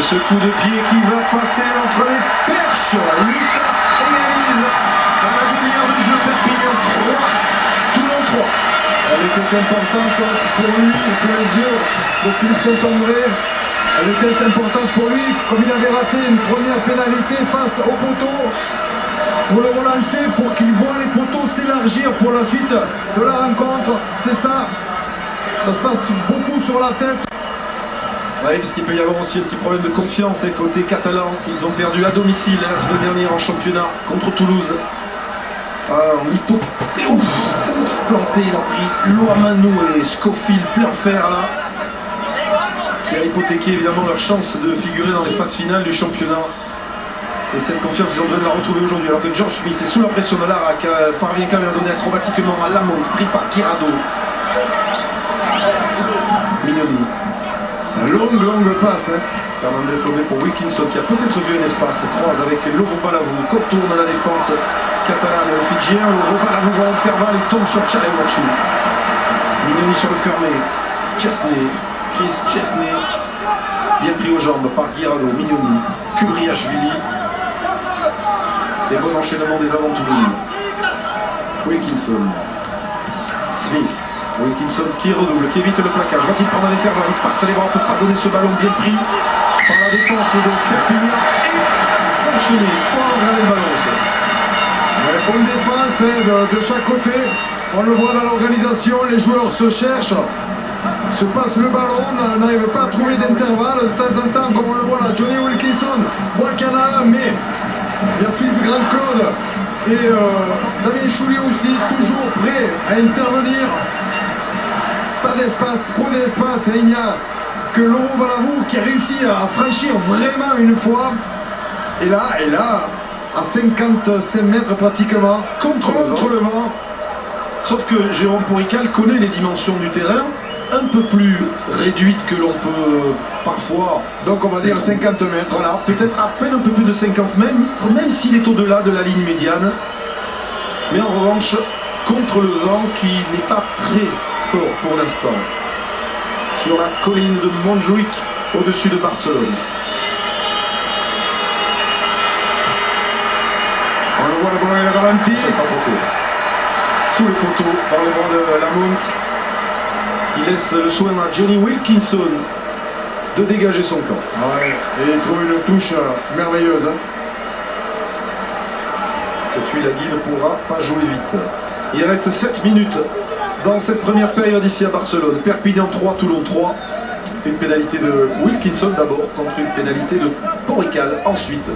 ce coup de pied qui va passer entre les perches. Youssa égalise dans la demi-heure de jeu. Perpignan 3, Toulon 3. Elle était importante pour lui, sous les yeux de Philippe Saint-André. Elle était importante pour lui, comme il avait raté une première pénalité face au poteau, pour le relancer, pour qu'il voit les poteaux s'élargir pour la suite de la rencontre. C'est ça. Ça se passe beaucoup sur la tête. Oui, parce qu'il peut y avoir aussi un petit problème de confiance. Et côté catalan, ils ont perdu à domicile la semaine dernière en championnat contre Toulouse. En hypothéo planté, il a pris Loamanou et Scofield plein fer là. Ce qui a hypothéqué évidemment leur chance de figurer dans les phases finales du championnat. Et cette confiance, ils ont besoin de la retrouver aujourd'hui. Alors que George Smith est sous la pression de Lara, qui parvient quand même à donner acrobatiquement à Lamont, pris par Guirado. Mignoni. Longue passe. Fernandez sauvé pour Wilkinson qui a peut-être vu un espace. Croise avec Lovo Balavou, contourne la défense catalane et fidjien. Lovo Balavou va à l'intervalle et tombe sur Tchalewachu. Mignoni sur le fermé. Chesney, Chris Chesney. Bien pris aux jambes par Guirado, Mignoni, Kuriashvili. Et bon enchaînement des aventuriers. Wilkinson. Smith. Wilkinson qui redouble, qui évite le plaquage. Va-t-il prendre l'intervalle? Il passe les bras pour pas donner ce ballon bien pris par la défense de Perpignan et sanctionné. Pour regarder le ballon. Bonne défense de chaque côté. On le voit dans l'organisation, les joueurs se cherchent, se passent le ballon, n'arrivent pas à trouver d'intervalle. De temps en temps, comme on le voit là, Johnny Wilkinson voit qu'il y en a un, mais il y a Philippe Grand-Claude et Damien Choulier aussi, toujours prêt à intervenir. Pas d'espace, trop d'espace, et il n'y a que Lovo Balavou qui a réussi à franchir vraiment une fois. Et là, à 55 mètres pratiquement, contre le vent. Sauf que Jérôme Porical connaît les dimensions du terrain, un peu plus réduites que l'on peut parfois. Donc on va dire 50 mètres. Voilà, peut-être à peine un peu plus de 50 mètres, même s'il est au-delà de la ligne médiane. Mais en revanche, contre le vent qui n'est pas très fort pour l'instant. Sur la colline de Montjuïc, au-dessus de Barcelone. On le voit, le ballon est ralenti. Ça sera trop court. Sous les poteaux, par le bras de Lamont, qui laisse le soin à Johnny Wilkinson de dégager son camp. Ouais, et il trouve une touche merveilleuse. Que Tuilagi ne pourra pas jouer vite. Il reste 7 minutes dans cette première période ici à Barcelone. Perpignan 3, Toulon 3. Une pénalité de Wilkinson d'abord contre une pénalité de Porical ensuite.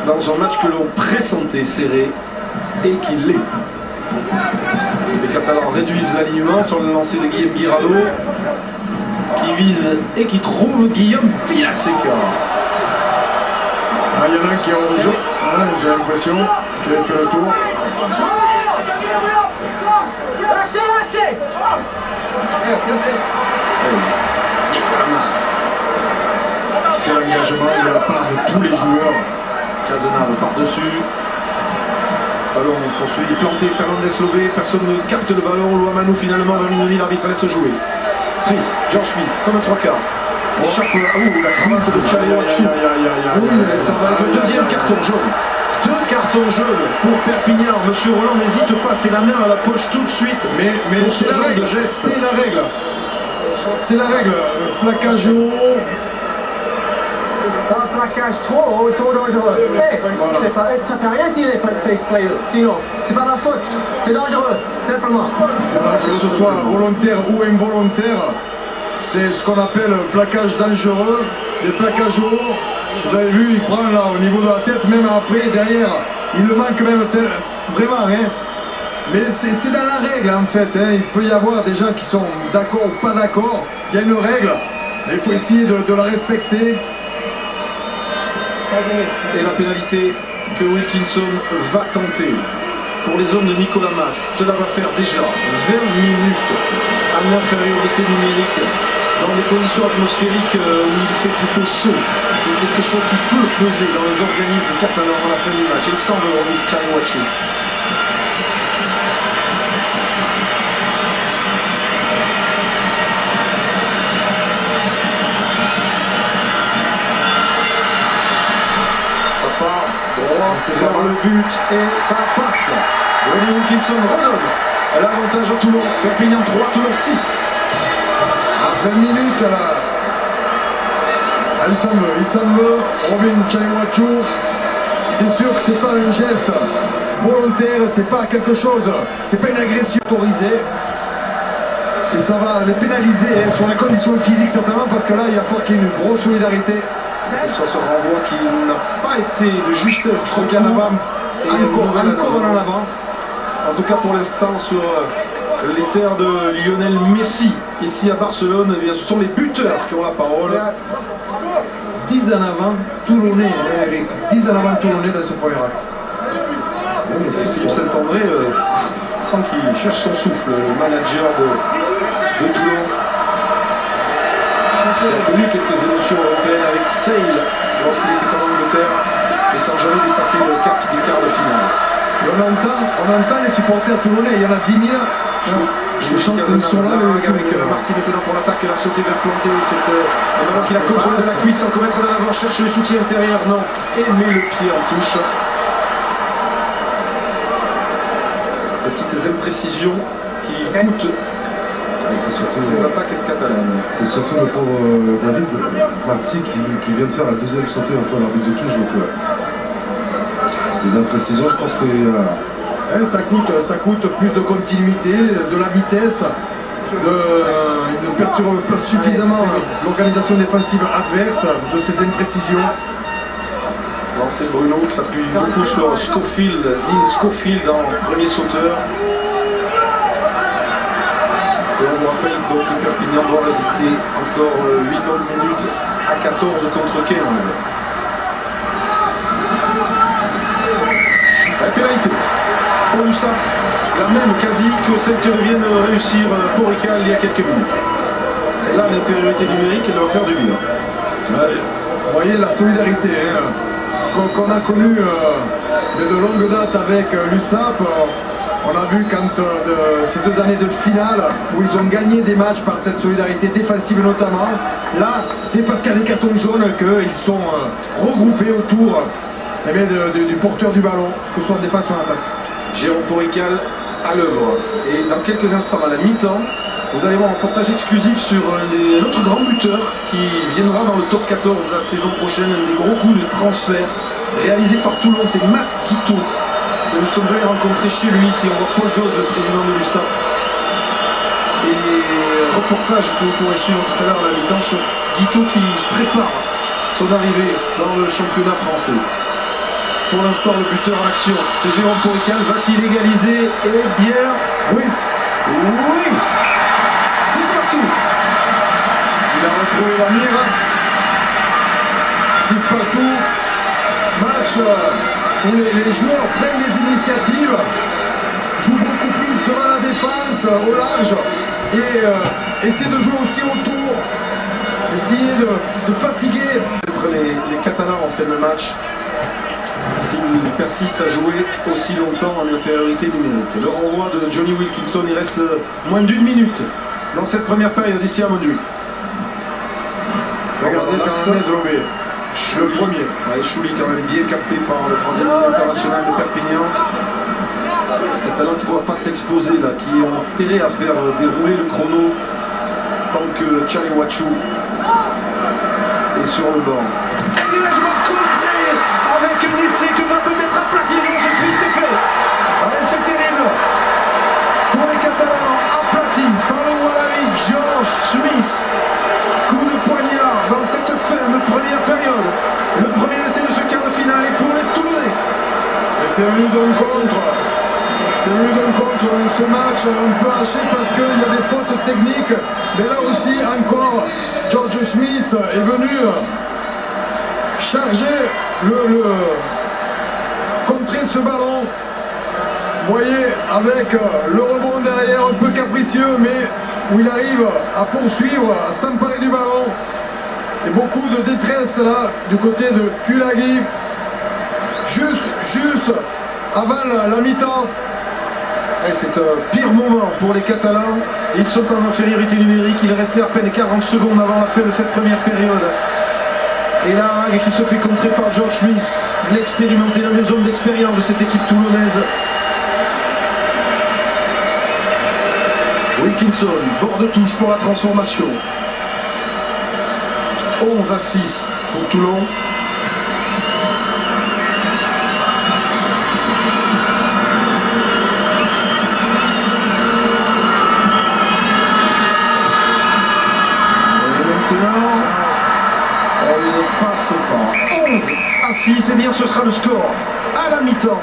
Dans un match que l'on pressentait serré et qui l'est. Les Catalans réduisent l'alignement sur le lancer de Guillaume Guirado qui vise et qui trouve Guillaume Villaseca. Ah, il y en a un qui est hors de jeu, j'ai l'impression qu'il a fait le tour. Lâchez! Nicolas Mas. Quel engagement de la part de tous les joueurs. Cazenave par-dessus. Ballon poursuivi, planté, Fernandez lobé, personne ne capte le ballon. Loamanou finalement, Mignoni, l'arbitre laisse jouer. Smith, George Smith, comme un 3/4. Échappe la cravate de Tchalewachu. Oui, ça va être le deuxième carton jaune. 2 cartons jaunes pour Perpignan. Monsieur Roland n'hésite pas, c'est la main à la poche tout de suite. Mais c'est la règle, c'est la règle. C'est la règle. Plaquage haut. Un plaquage trop haut, trop dangereux. Voilà. Ça fait rien s'il n'est pas fait exprès. Sinon, c'est pas ma faute. C'est dangereux, simplement. C'est vrai que ce soit volontaire ou involontaire, c'est ce qu'on appelle plaquage dangereux, des plaquages hauts. Vous avez vu, il prend là au niveau de la tête, même après, derrière, il le manque même vraiment. Hein. Mais c'est dans la règle en fait. Hein. Il peut y avoir des gens qui sont d'accord ou pas d'accord. Il y a une règle, mais il faut essayer de la respecter. Et la pénalité que Wilkinson va tenter pour les hommes de Nicolas Mas. Cela va faire déjà 20 minutes en infériorité numérique dans des conditions atmosphériques où il fait plutôt chaud. C'est quelque chose qui peut peser dans les organismes catalans à la fin du match. Il semble remis Tchalewachu. vers le but et ça passe. Johnny Wilkinson redonne l'avantage à Toulon. Perpignan 3, Toulon 6. À 20 minutes là. Il s'en veut, Robin Chaliwachu. C'est sûr que c'est pas un geste volontaire, c'est pas quelque chose, c'est pas une agression autorisée. Et ça va les pénaliser hein, sur les conditions physiques certainement, parce que là il va falloir qu'il y ait une grosse solidarité. Et sur ce renvoi qui n'a pas été de justesse, Je crois qu'il y en a encore en avant. En tout cas pour l'instant sur les terres de Lionel Messi ici à Barcelone, eh bien, ce sont les buteurs qui ont la parole. 10 en avant Toulonnais, Eric. 10 en avant Toulonnais dans ce premier acte. Oui, mais c'est Philippe Saint-André, sans qu'il cherche son souffle, le manager de Toulon. Il a connu quelques émotions européennes avec Sale lorsqu'il était en Angleterre et sans jamais dépasser le cap des quarts de finale. Et on entend les supporters toulonnais, il y en a 10 000. Je sens qu'ils sont là. Avec Martin maintenant pour l'attaque, il a sauté vers planté. Maintenant qu'il a contrôlé de la cuisse sans commettre de l'avant, cherche le soutien intérieur, non, et met le pied en touche. De petites imprécisions qui coûtent ces attaques catalanes. C'est surtout le pauvre David Marty qui vient de faire la deuxième sautée entre l'arbitre de touche. Donc ces imprécisions, je pense qu'il y a... Ça coûte plus de continuité, de la vitesse, ne perturbe pas suffisamment l'organisation défensive adverse, de ces imprécisions. C'est Bruno qui s'appuie beaucoup sur Schofield, Dean Schofield en premier sauteur. Et on vous rappelle donc que Perpignan doit résister encore 8 bonnes minutes à 14 contre 15. La pénalité pour Lussa, la même quasi que celle que vient de réussir Porical il y a quelques minutes. C'est là l'infériorité numérique, elle va faire du bien. Vous voyez la solidarité qu'on a connue de longue date avec l'USAP. On a vu quand ces 2 années de finale où ils ont gagné des matchs par cette solidarité défensive notamment. Là, c'est parce qu'il y a des cartons jaunes qu'ils sont regroupés autour du porteur du ballon, que ce soit en défense ou en attaque. Jérôme Porical à l'œuvre. Et dans quelques instants, à la mi-temps, vous allez voir un reportage exclusif sur notre grand buteur qui viendra dans le top 14 la saison prochaine, un des gros coups de transfert réalisé par Toulon, c'est Matt Guito. Nous sommes allés rencontrer chez lui, ici on voit Paul Gosse, le président de l'USAP. Et reportage que vous pourrez suivre tout à l'heure à la mi-temps sur Guito qui prépare son arrivée dans le championnat français. Pour l'instant, le buteur en action, c'est Jérôme Porical. Va-t-il égaliser? Eh bien, oui. Oui. 6 partout. Il a retrouvé la mire. 6 partout. Match où les joueurs prennent des initiatives, jouent beaucoup plus devant la défense, au large, et essaient de jouer aussi autour, essayer de fatiguer. Peut-être les Catalans ont fait le match s'ils persistent à jouer aussi longtemps en infériorité numérique. Le renvoi de Johnny Wilkinson, il reste moins d'1 minute dans cette première période ici à Montjuïc. Regardez Fernandez Lobé, le premier. Ouais, Chouli quand même bien capté par le troisième international de Perpignan. Des talents qui ne doivent pas s'exposer là, qui ont intérêt à faire dérouler le chrono tant que Chaliwachu est sur le banc. Dégagement contré avec un essai que va peut-être aplatir George Smith, c'est fait. Allez, c'est terrible pour les Catalans, aplati par le Wallaby George Smith. Coup de poignard dans cette fin de première période. Le premier essai de ce quart de finale est pour les Toulonnais. Et c'est venu d'un contre. C'est venu d'un contre ce match un peu haché parce qu'il y a des fautes techniques. Mais là aussi, encore, George Smith est venu charger contrer ce ballon. Vous voyez, avec le rebond derrière un peu capricieux, mais où il arrive à poursuivre, à s'emparer du ballon. Et beaucoup de détresse là, du côté de Tulagi. Juste avant la mi-temps. C'est un pire moment pour les Catalans. Ils sont en infériorité numérique. Il restait à peine 40 secondes avant la fin de cette première période. Et là, qui se fait contrer par George Smith, l'expérimenté, la maison d'expérience de cette équipe toulonnaise. Wilkinson, bord de touche pour la transformation. 11-6 pour Toulon. Elle ne passe pas. 11-6, et bien ce sera le score à la mi-temps,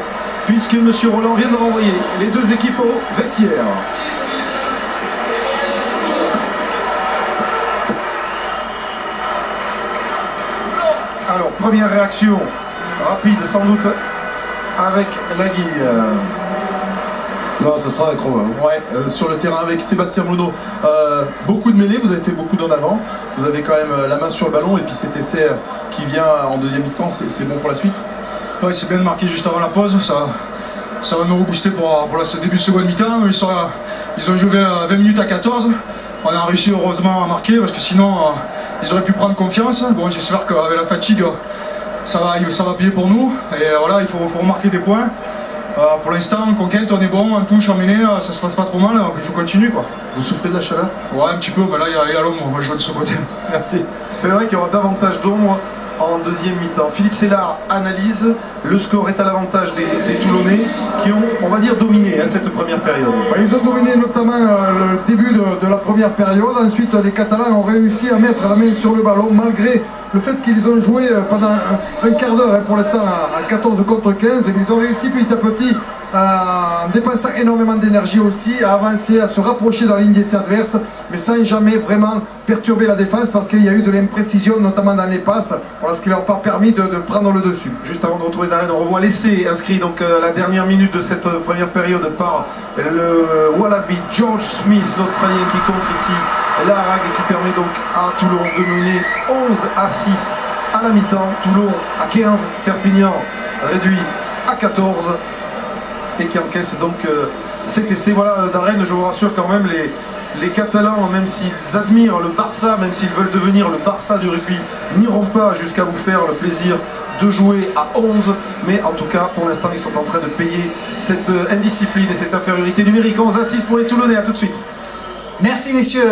puisque M. Roland vient de renvoyer les deux équipes au vestiaire. Alors, première réaction rapide sans doute avec la Guille. Non, ça sera incroyable. Ouais, sur le terrain avec Sébastien Monod, beaucoup de mêlées, vous avez fait beaucoup d'en avant, vous avez quand même la main sur le ballon et puis cet essai qui vient en deuxième mi-temps, c'est bon pour la suite. Ouais, c'est bien de marquer juste avant la pause, ça va nous rebooster pour ce début de seconde mi-temps. Ils ont joué 20 minutes à 14, on a réussi heureusement à marquer parce que sinon ils auraient pu prendre confiance. Bon, j'espère qu'avec la fatigue ça va payer pour nous et voilà, il faut remarquer des points. Pour l'instant, en conquête, on est bon, en touche, en mêlée, ça se passe pas trop mal, donc il faut continuer quoi. Vous souffrez de la chaleur? Ouais, un petit peu, mais là il y a l'ombre, moi je joue de ce côté. Merci. C'est vrai qu'il y aura davantage d'ombre en deuxième mi-temps. Philippe Sélard analyse, le score est à l'avantage des Toulonnais qui ont, on va dire, dominé cette première période. Ils ont dominé notamment le début de la première période. Ensuite, les Catalans ont réussi à mettre la main sur le ballon malgré le fait qu'ils ont joué pendant un quart d'heure pour l'instant à 14 contre 15. Et ils ont réussi petit à petit, en dépensant énormément d'énergie aussi, à avancer, à se rapprocher dans la ligne des adverses, mais sans jamais vraiment perturber la défense parce qu'il y a eu de l'imprécision, notamment dans les passes, voilà, ce qui leur a pas permis de prendre le dessus. Juste avant de retrouver Darren, on revoit l'essai inscrit donc à la dernière minute de cette première période par le Wallaby George Smith, l'Australien qui contre ici la Rag et qui permet donc à Toulon de mener 11-6 à la mi-temps. Toulon à 15, Perpignan réduit à 14 et qui encaisse donc cet essai. Voilà, Darren, je vous rassure quand même, les Catalans, même s'ils admirent le Barça, même s'ils veulent devenir le Barça du rugby, n'iront pas jusqu'à vous faire le plaisir de jouer à 11, mais en tout cas pour l'instant ils sont en train de payer cette indiscipline et cette infériorité numérique. 11-6 pour les Toulonnais, à tout de suite. Merci messieurs.